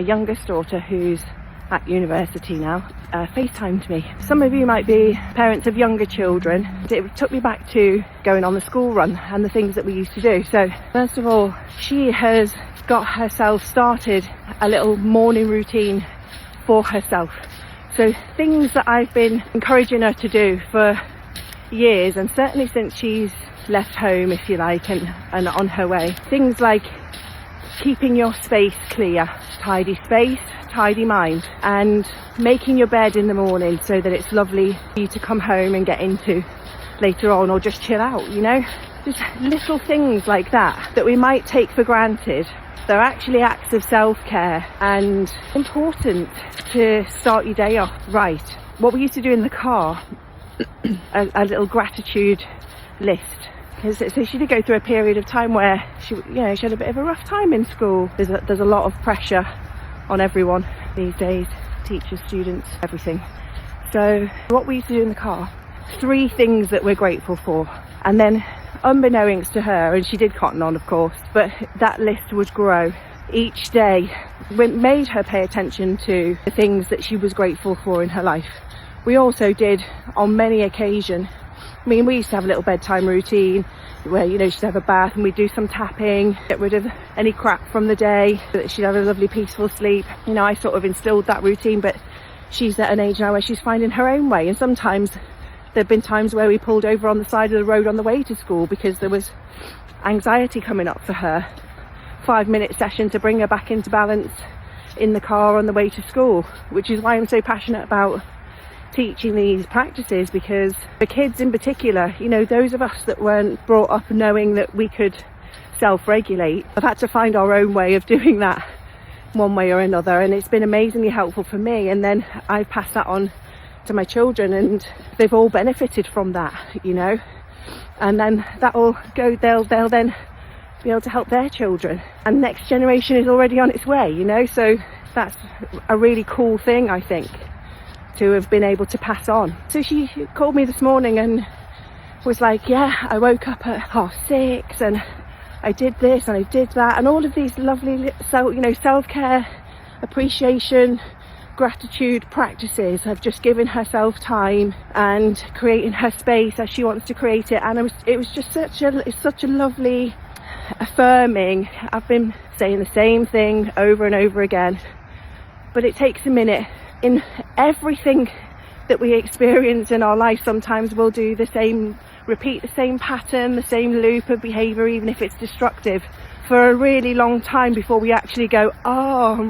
youngest daughter, who's at university now, FaceTimed me. Some of you might be parents of younger children. It took me back to going on the school run and the things that we used to do. So first of all, she has got herself started a little morning routine for herself. So things that I've been encouraging her to do for years, and certainly since she's left home, if you like, and on her way. Things like keeping your space clear, tidy space, tidy mind, and making your bed in the morning so that it's lovely for you to come home and get into later on, or just chill out, you know. Just little things like that we might take for granted. They're actually acts of self-care, and important to start your day off right. What we used to do in the car, a little gratitude list. So she did go through a period of time where she had a bit of a rough time in school. There's a lot of pressure on everyone these days, teachers, students, everything. So what we used to do in the car, 3 things that we're grateful for. And then unbeknownst to her, and she did cotton on of course, but that list would grow each day. We made her pay attention to the things that she was grateful for in her life. We also did on many occasions. I mean, we used to have a little bedtime routine where, she'd have a bath and we'd do some tapping, get rid of any crap from the day, so that she'd have a lovely peaceful sleep. I sort of instilled that routine, but she's at an age now where she's finding her own way. And sometimes there've been times where we pulled over on the side of the road on the way to school because there was anxiety coming up for her. 5-minute session to bring her back into balance in the car on the way to school, which is why I'm so passionate about teaching these practices, because for kids in particular, those of us that weren't brought up knowing that we could self-regulate have had to find our own way of doing that one way or another, and it's been amazingly helpful for me. And then I've passed that on to my children, and they've all benefited from that, and then that'll go, they'll then be able to help their children, and next generation is already on its way, so that's a really cool thing, I think, to have been able to pass on. So she called me this morning and was like, I woke up at 6:30 and I did this and I did that, and all of these lovely self-care, appreciation, gratitude practices have just given herself time and creating her space as she wants to create it. And it was just such a lovely, affirming. I've been saying the same thing over and over again, but it takes a minute. In everything that we experience in our life, sometimes we'll do the same, repeat the same pattern, the same loop of behaviour, even if it's destructive, for a really long time before we actually go, oh,